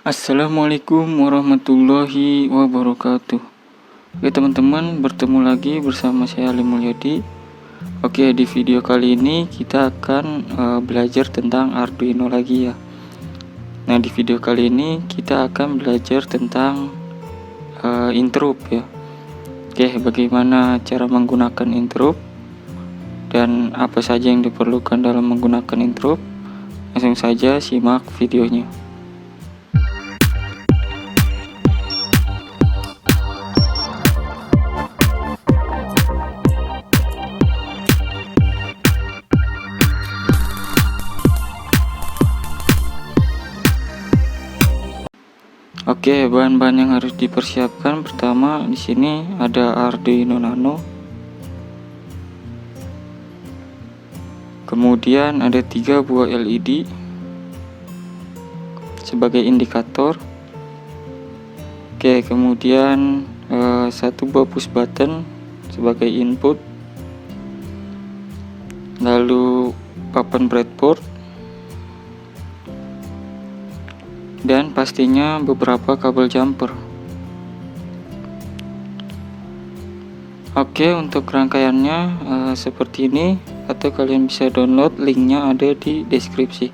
Assalamualaikum warahmatullahi wabarakatuh. Oke teman-teman, bertemu lagi bersama saya Ali Mulyadi. Oke, di video kali ini kita akan belajar tentang Arduino lagi ya. Nah, di video kali ini kita akan belajar tentang interrupt ya. Oke, bagaimana cara menggunakan interrupt dan apa saja yang diperlukan dalam menggunakan interrupt. Langsung saja simak videonya. Oke, bahan-bahan yang harus dipersiapkan pertama di sini ada Arduino Nano. Kemudian ada 3 buah LED sebagai indikator. Oke, kemudian 1 buah push button sebagai input. Lalu papan breadboard. Dan pastinya beberapa kabel jumper. Oke, untuk rangkaiannya seperti ini, atau kalian bisa download, linknya ada di deskripsi.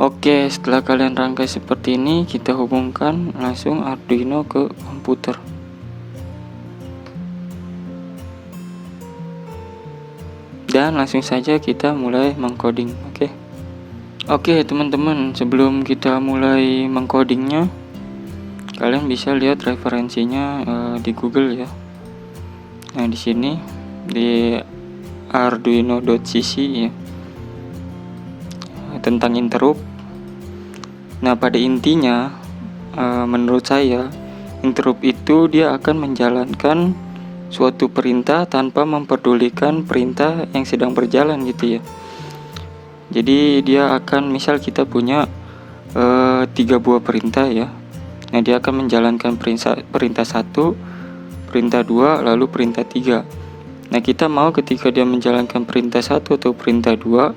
Oke, setelah kalian rangkai seperti ini, kita hubungkan langsung Arduino ke komputer. Dan langsung saja kita mulai mengcoding. Oke teman-teman, sebelum kita mulai mengcodingnya, kalian bisa lihat referensinya di Google ya. Nah, di sini di arduino.cc ya, tentang interrupt. Nah, pada intinya menurut saya interrupt itu dia akan menjalankan suatu perintah tanpa memperdulikan perintah yang sedang berjalan gitu ya. Jadi dia akan, misal kita punya 3 buah perintah ya. Nah, dia akan menjalankan perintah 1, perintah 2, lalu perintah 3. Nah, kita mau ketika dia menjalankan perintah 1 atau perintah 2,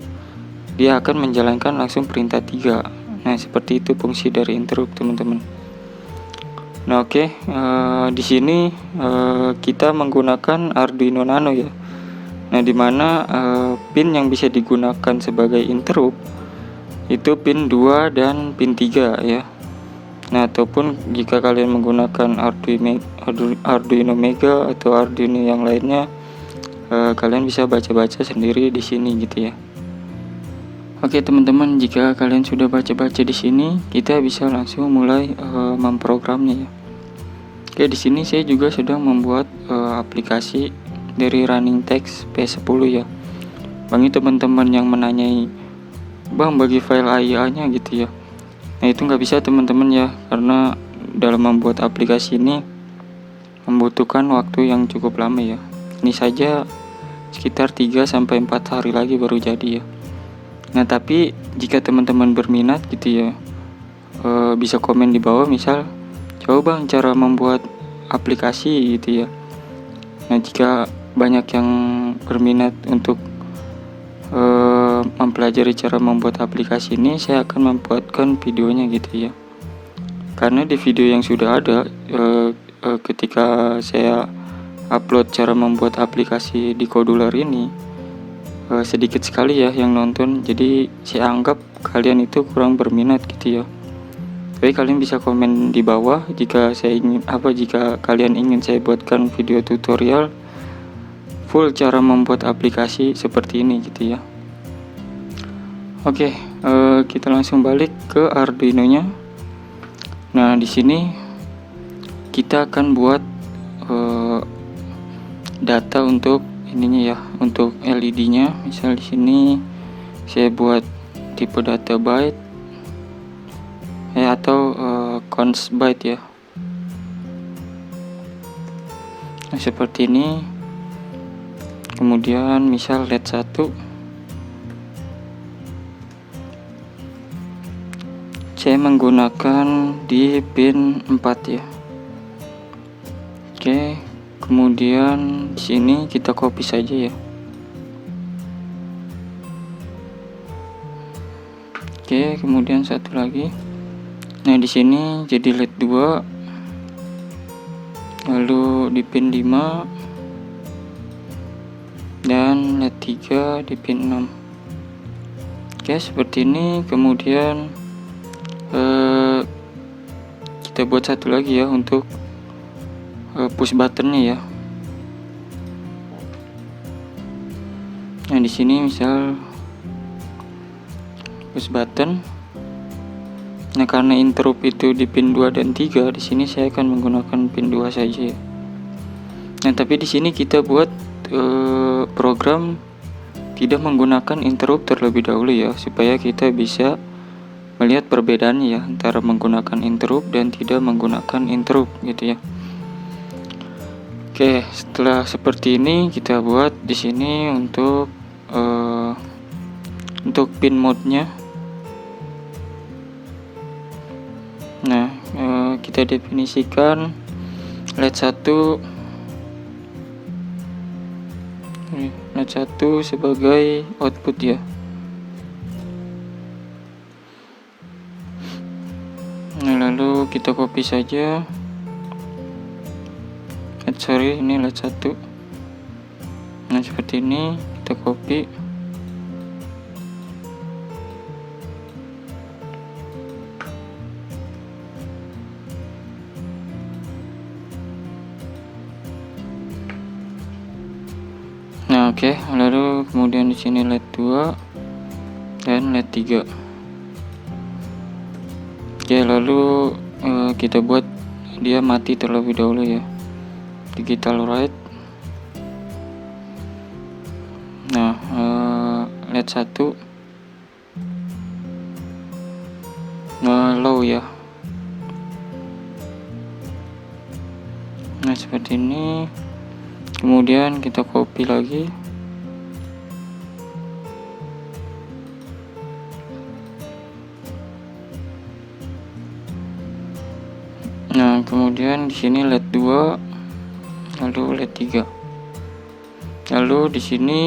dia akan menjalankan langsung perintah 3. Nah, seperti itu fungsi dari interrupt teman-teman. Nah, oke, di sini kita menggunakan Arduino Nano ya. Nah, dimana pin yang bisa digunakan sebagai interrupt itu pin 2 dan pin 3 ya. Nah, ataupun jika kalian menggunakan Arduino Mega atau Arduino yang lainnya, kalian bisa baca-baca sendiri di sini gitu ya. Oke teman-teman, jika kalian sudah baca-baca di sini, kita bisa langsung mulai memprogramnya ya. Oke, di sini saya juga sedang membuat aplikasi dari running text P10 ya. Bagi teman-teman yang menanyai, Bang, bagi file AIA-nya gitu ya. Nah, itu nggak bisa teman-teman ya, karena dalam membuat aplikasi ini membutuhkan waktu yang cukup lama ya. Ini saja sekitar 3-4 hari lagi baru jadi ya. Nah, tapi jika teman-teman berminat gitu ya, bisa komen di bawah, misal, coba Bang cara membuat aplikasi gitu ya. Nah, jika banyak yang berminat untuk mempelajari cara membuat aplikasi ini, saya akan membuatkan videonya gitu ya. Karena di video yang sudah ada, ketika saya upload cara membuat aplikasi di Codular ini, sedikit sekali ya yang nonton. Jadi saya anggap kalian itu kurang berminat gitu ya. Tapi kalian bisa komen di bawah jika kalian ingin saya buatkan video tutorial full cara membuat aplikasi seperti ini gitu ya. Oke, kita langsung balik ke Arduino nya. Nah, di sini kita akan buat data untuk ininya ya, untuk LED-nya. Misal di sini saya buat tipe data byte atau const byte ya. Nah, seperti ini. Kemudian misal LED 1 saya menggunakan di pin 4 ya. Oke, kemudian di sini kita copy saja ya. Oke, kemudian satu lagi. Nah, di sini jadi LED 2, lalu di pin 5 dan LED 3 di pin 6. Oke, seperti ini. Kemudian kita buat satu lagi ya untuk push buttonnya ya. Nah, di sini misal push button. Nah, karena interrupt itu di pin 2 dan 3, di sini saya akan menggunakan pin 2 saja ya. Nah, tapi di sini kita buat program tidak menggunakan interrupt terlebih dahulu ya, supaya kita bisa melihat perbedaannya ya antara menggunakan interrupt dan tidak menggunakan interrupt gitu ya. Oke, setelah seperti ini kita buat di sini untuk pin mode-nya. Nah, kita definisikan LED 1 sebagai output ya. Nah, lalu kita copy saja. Ini LED 1. Nah, seperti ini kita copy. Nah, oke, lalu kemudian di sini LED 2 dan LED 3. Oke, lalu kita buat dia mati terlebih dahulu ya. Digital write. Nah, LED 1 low ya. Nah, seperti ini. Kemudian kita copy lagi. Nah, kemudian di sini LED 2, lalu LED 3. Lalu di sini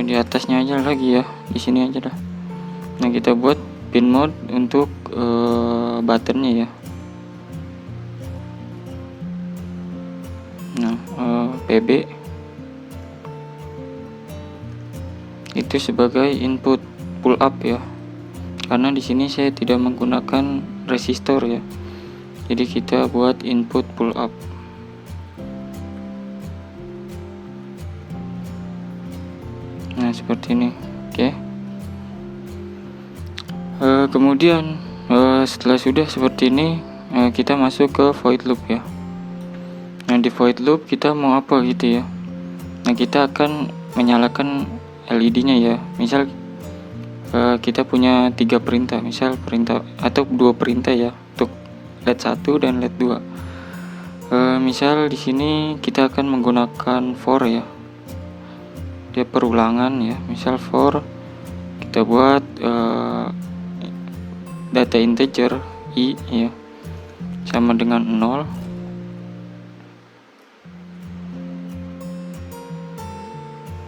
di atasnya aja lagi ya, di sini aja dah. Nah, kita buat pin mode untuk buttonnya ya. Nah, PB itu sebagai input pull up ya. Karena di sini saya tidak menggunakan resistor ya. Jadi kita buat input pull up. Nah, seperti ini. Oke. Kemudian setelah sudah seperti ini, kita masuk ke void loop ya. Nah, di void loop kita mau apa gitu ya. Nah, kita akan menyalakan LED-nya ya. Misal kita punya 3 perintah, misal perintah atau 2 perintah ya untuk LED 1 dan LED 2. Misal di sini kita akan menggunakan for ya. Dia perulangan ya. Misal for kita buat data integer i ya sama dengan 0.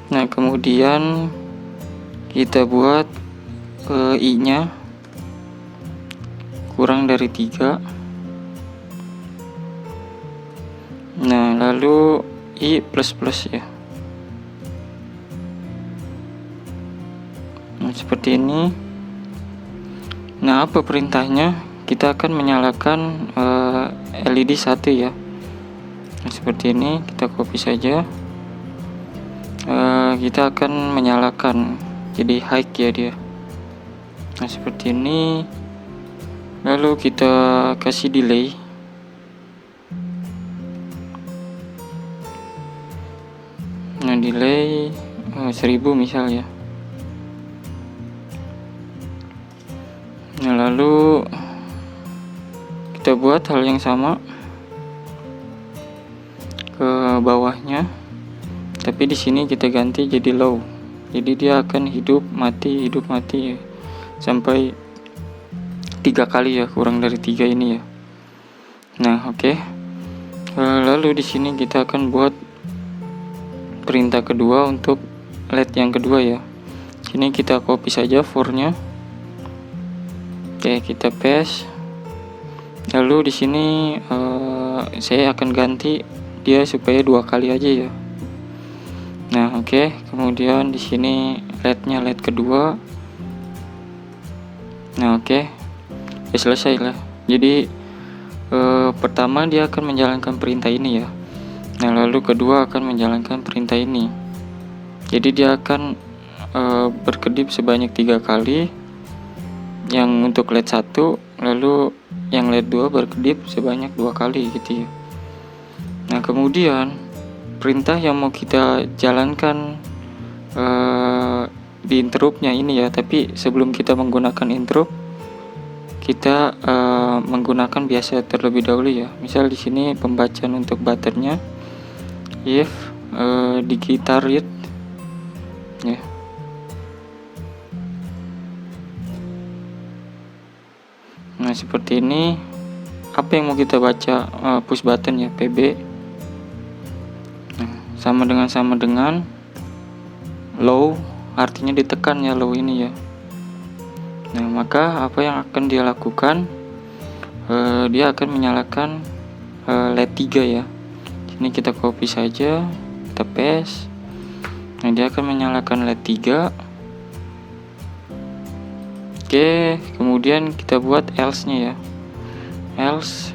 Nah, kemudian kita buat i-nya kurang dari 3. Nah, lalu i plus plus ya. Nah, seperti ini. Nah, apa perintahnya? Kita akan menyalakan LED 1 ya. Nah, seperti ini, kita copy saja. Kita akan menyalakan, jadi high ya dia. Nah, seperti ini. Lalu kita kasih delay. Nah, delay 1000 misal ya. Nah, lalu kita buat hal yang sama ke bawahnya, tapi di sini kita ganti jadi low. Jadi dia akan hidup mati sampai 3 kali ya, kurang dari 3 ini ya. Nah, oke. Lalu di sini kita akan buat perintah kedua untuk LED yang kedua ya. Sini kita copy saja for-nya. Oke, kita paste. Lalu di sini saya akan ganti dia supaya 2 kali aja ya. Nah, oke. Kemudian di sini LED-nya LED kedua. Nah, oke. Ya, selesai lah. Jadi pertama dia akan menjalankan perintah ini ya. Nah, lalu kedua akan menjalankan perintah ini. Jadi dia akan berkedip sebanyak 3 kali. Yang untuk LED 1, lalu yang LED 2 berkedip sebanyak 2 kali gitu ya. Nah, kemudian perintah yang mau kita jalankan di interruptnya ini ya, tapi sebelum kita menggunakan interrupt, kita menggunakan biasa terlebih dahulu ya. Misal di sini pembacaan untuk buttonnya if digital read ya. Nah, seperti ini. Apa yang mau kita baca push button ya, PB. Nah, sama dengan low, artinya ditekan ya low ini ya. Nah, maka apa yang akan dia lakukan? Dia akan menyalakan LED 3 ya. Ini kita copy saja, kita paste. Nah, dia akan menyalakan LED 3. Oke, kemudian kita buat else-nya ya. Else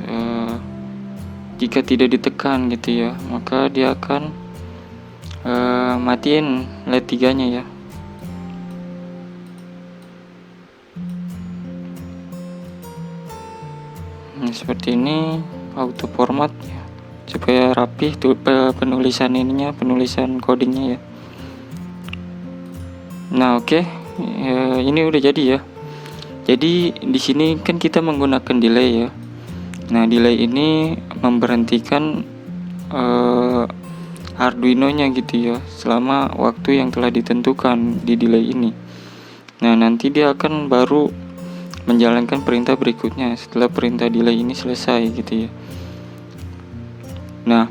jika tidak ditekan gitu ya, maka dia akan matiin LED 3-nya ya. Nah, seperti ini auto format ya, supaya rapih tuh penulisan ininya, penulisan codingnya ya. Nah, oke. Ini udah jadi ya. Jadi di sini kan kita menggunakan delay ya. Nah, delay ini memberhentikan Arduino-nya gitu ya, selama waktu yang telah ditentukan di delay ini. Nah, nanti dia akan baru menjalankan perintah berikutnya setelah perintah delay ini selesai gitu ya. Nah,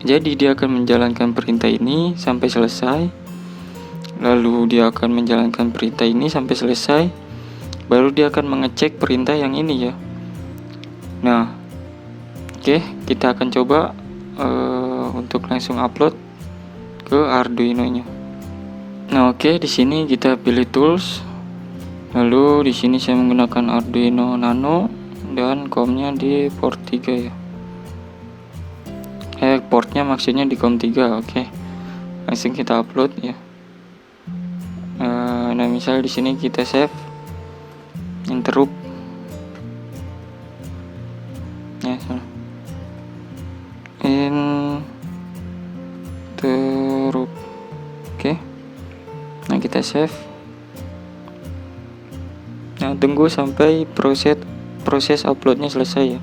jadi dia akan menjalankan perintah ini sampai selesai. Lalu dia akan menjalankan perintah ini sampai selesai. Baru dia akan mengecek perintah yang ini ya. Nah, oke, kita akan coba untuk langsung upload ke Arduino-nya. Nah, oke, di sini kita pilih tools. Lalu di sini saya menggunakan Arduino Nano dan COM-nya di port 3 ya. Portnya maksudnya di COM 3, oke. Langsung kita upload ya. Nah, misal di sini kita save interrupt ya, interrupt. Oke. Nah, kita save. Nah, tunggu sampai proses uploadnya selesai ya.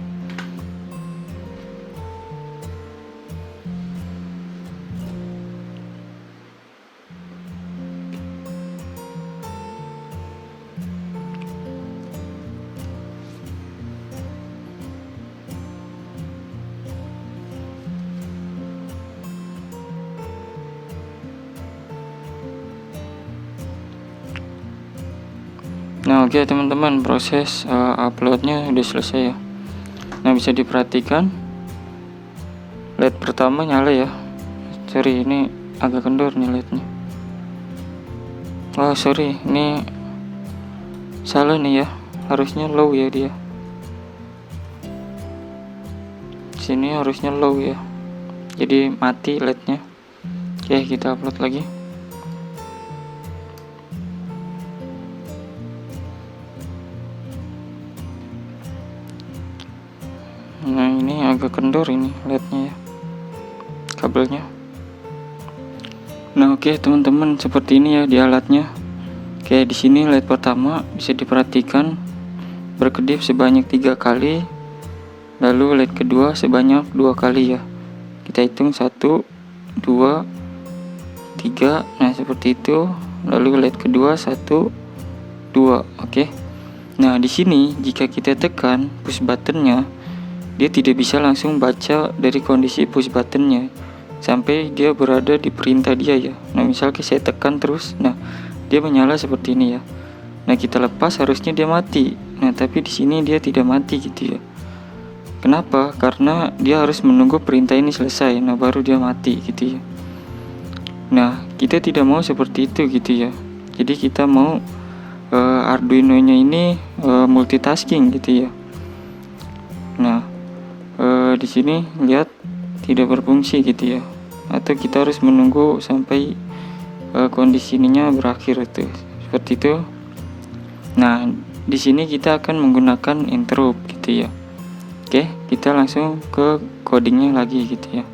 Nah, oke teman-teman, proses uploadnya udah selesai ya. Nah, bisa diperhatikan LED pertama nyala ya. Sorry, ini agak kendor nih LED-nya. Oh sorry, ini salah nih ya, harusnya low ya dia. Sini harusnya low ya, jadi mati LED-nya. Oke, kita upload lagi. Nah, ini agak kendor ini LED-nya ya, kabelnya. Nah, oke teman-teman, seperti ini ya di alatnya. Kayak di sini LED pertama bisa diperhatikan berkedip sebanyak 3 kali, lalu LED kedua sebanyak 2 kali ya. Kita hitung 1, 2, 3. Nah, seperti itu. Lalu LED kedua 1, 2. Oke. Nah, di sini jika kita tekan push buttonnya, dia tidak bisa langsung baca dari kondisi push buttonnya sampai dia berada di perintah dia ya. Nah, misalnya saya tekan terus, nah dia menyala seperti ini ya. Nah, kita lepas harusnya dia mati. Nah, tapi di sini dia tidak mati gitu ya. Kenapa? Karena dia harus menunggu perintah ini selesai, nah baru dia mati gitu ya. Nah, kita tidak mau seperti itu gitu ya. Jadi kita mau Arduino-nya ini multitasking gitu ya. Nah, di sini lihat tidak berfungsi gitu ya. Atau kita harus menunggu sampai kondisinya berakhir itu. Seperti itu. Nah, di sini kita akan menggunakan interrupt gitu ya. Oke, kita langsung ke codingnya lagi gitu ya.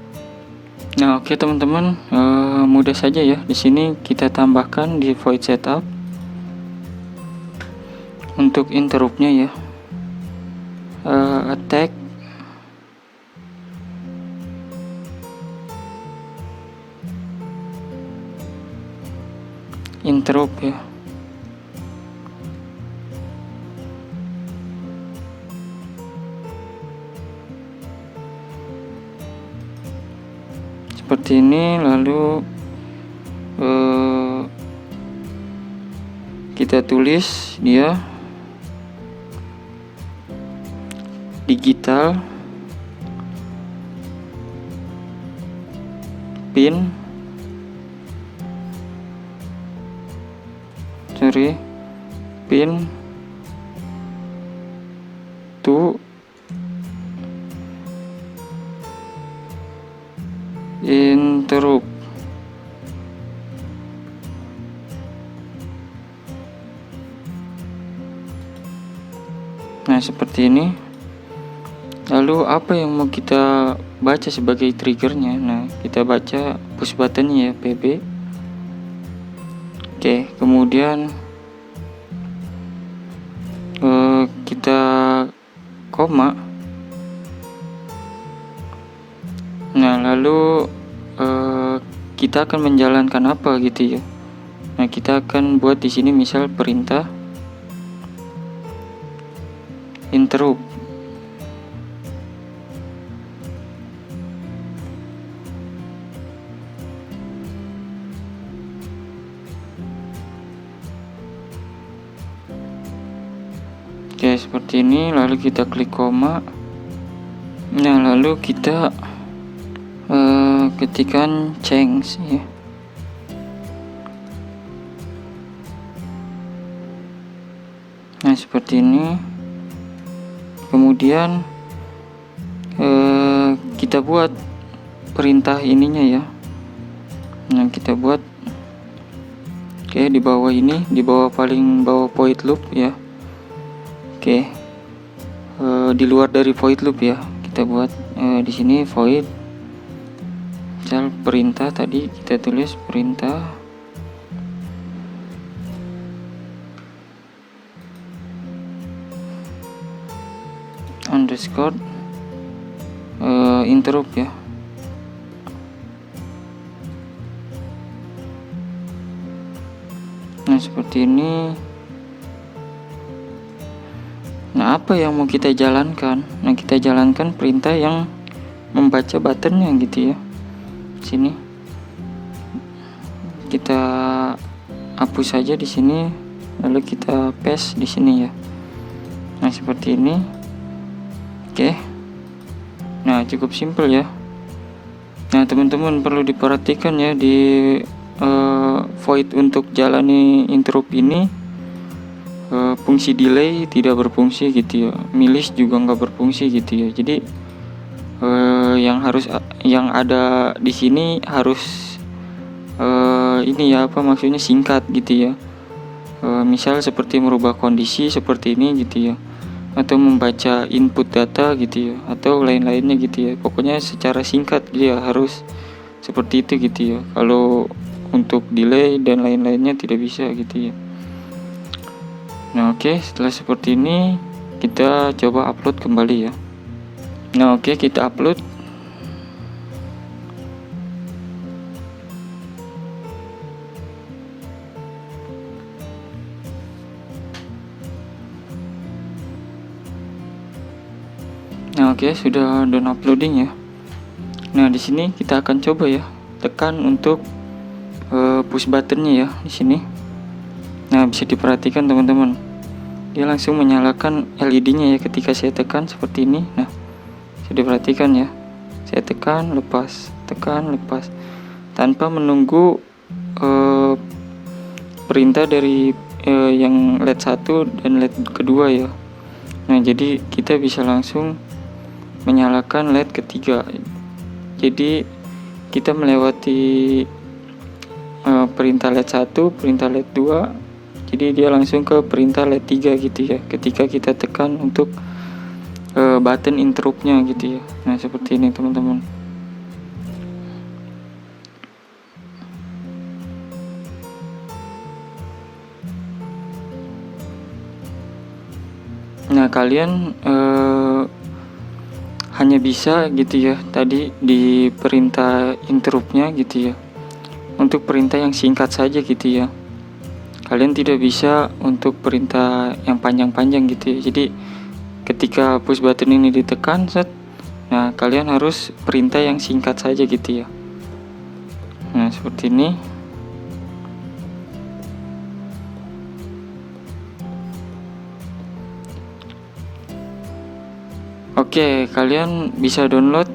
Nah, oke teman-teman, mudah saja ya. Di sini kita tambahkan di void setup untuk interruptnya ya. Attack interrupt ya. Seperti ini, lalu kita tulis dia digital pin to interrupt. Nah, seperti ini. Lalu apa yang mau kita baca sebagai triggernya? Nah, kita baca push buttonnya ya, PB. Oke, kemudian kita koma. Nah, lalu kita akan menjalankan apa gitu ya. Nah, kita akan buat di sini misal perintah interrupt. Oke, seperti ini, lalu kita klik koma. Nah, lalu kita ketikkan change ya. Nah, seperti ini. Kemudian kita buat perintah ininya ya. Nah, kita buat di bawah ini, di bawah paling bawah void loop ya. Di luar dari void loop ya, kita buat di sini void. Misal perintah tadi kita tulis perintah underscore interrupt ya. Nah, seperti ini. Nah, apa yang mau kita jalankan? Nah, kita jalankan perintah yang membaca buttonnya gitu ya. Sini kita hapus saja di sini, lalu kita paste di sini ya. Nah, seperti ini. Nah, cukup simple ya. Nah, teman-teman perlu diperhatikan ya di void untuk jalani interrupt ini, fungsi delay tidak berfungsi gitu ya, milis juga nggak berfungsi gitu ya. Jadi yang ada di sini harus ini ya, maksudnya singkat gitu ya. Misal seperti merubah kondisi seperti ini gitu ya, atau membaca input data gitu ya, atau lain-lainnya gitu ya. Pokoknya secara singkat dia harus seperti itu gitu ya. Kalau untuk delay dan lain-lainnya tidak bisa gitu ya. Nah oke, setelah seperti ini kita coba upload kembali ya. Nah oke, kita upload. Nah oke, sudah done uploading ya. Nah di sini kita akan coba ya, tekan untuk push buttonnya ya di sini. Nah bisa diperhatikan teman-teman, dia langsung menyalakan LED-nya ya ketika saya tekan seperti ini. Nah bisa diperhatikan ya, saya tekan lepas tanpa menunggu perintah dari yang LED 1 dan LED kedua ya. Nah jadi kita bisa langsung menyalakan LED ketiga. Jadi kita melewati perintah LED 1, perintah LED 2, jadi dia langsung ke perintah LED 3 gitu ya, ketika kita tekan untuk button interrupt-nya gitu ya. Nah seperti ini teman-teman. Nah kalian hanya bisa gitu ya tadi di perintah interrupt-nya gitu ya, untuk perintah yang singkat saja gitu ya. Kalian tidak bisa untuk perintah yang panjang-panjang gitu ya. Jadi ketika push button ini ditekan set, nah kalian harus perintah yang singkat saja gitu ya. Nah seperti ini. Oke, kalian bisa download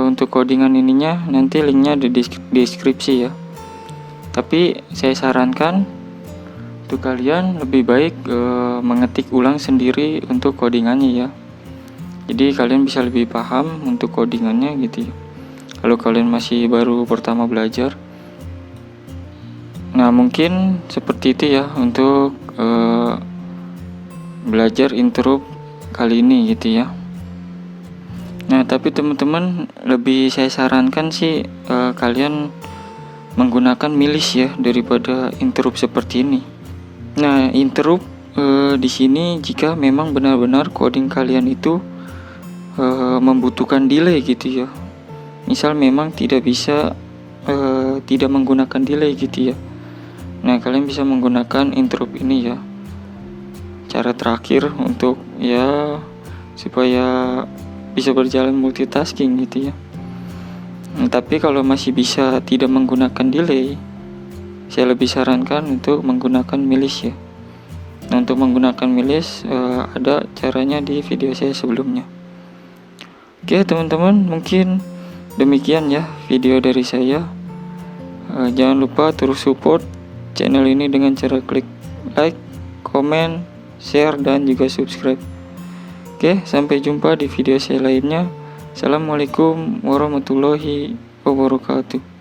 untuk codingan ininya, nanti linknya di deskripsi ya. Tapi saya sarankan untuk kalian lebih baik mengetik ulang sendiri untuk codingannya ya. Jadi kalian bisa lebih paham untuk codingannya gitu ya, kalau kalian masih baru pertama belajar. Nah mungkin seperti itu ya untuk belajar interrupt kali ini gitu ya. Nah tapi teman-teman, lebih saya sarankan sih kalian menggunakan milis ya daripada interrupt seperti ini. Nah interrupt di sini jika memang benar-benar coding kalian itu membutuhkan delay gitu ya. Misal memang tidak bisa tidak menggunakan delay gitu ya. Nah kalian bisa menggunakan interrupt ini ya, cara terakhir untuk ya supaya bisa berjalan multitasking gitu ya. Nah, tapi kalau masih bisa tidak menggunakan delay, saya lebih sarankan untuk menggunakan milis ya. Nah untuk menggunakan milis ada caranya di video saya sebelumnya. Oke teman-teman, mungkin demikian ya video dari saya. Jangan lupa terus support channel ini dengan cara klik like, comment, share, dan juga subscribe. Oke, sampai jumpa di video saya lainnya. Assalamualaikum warahmatullahi wabarakatuh.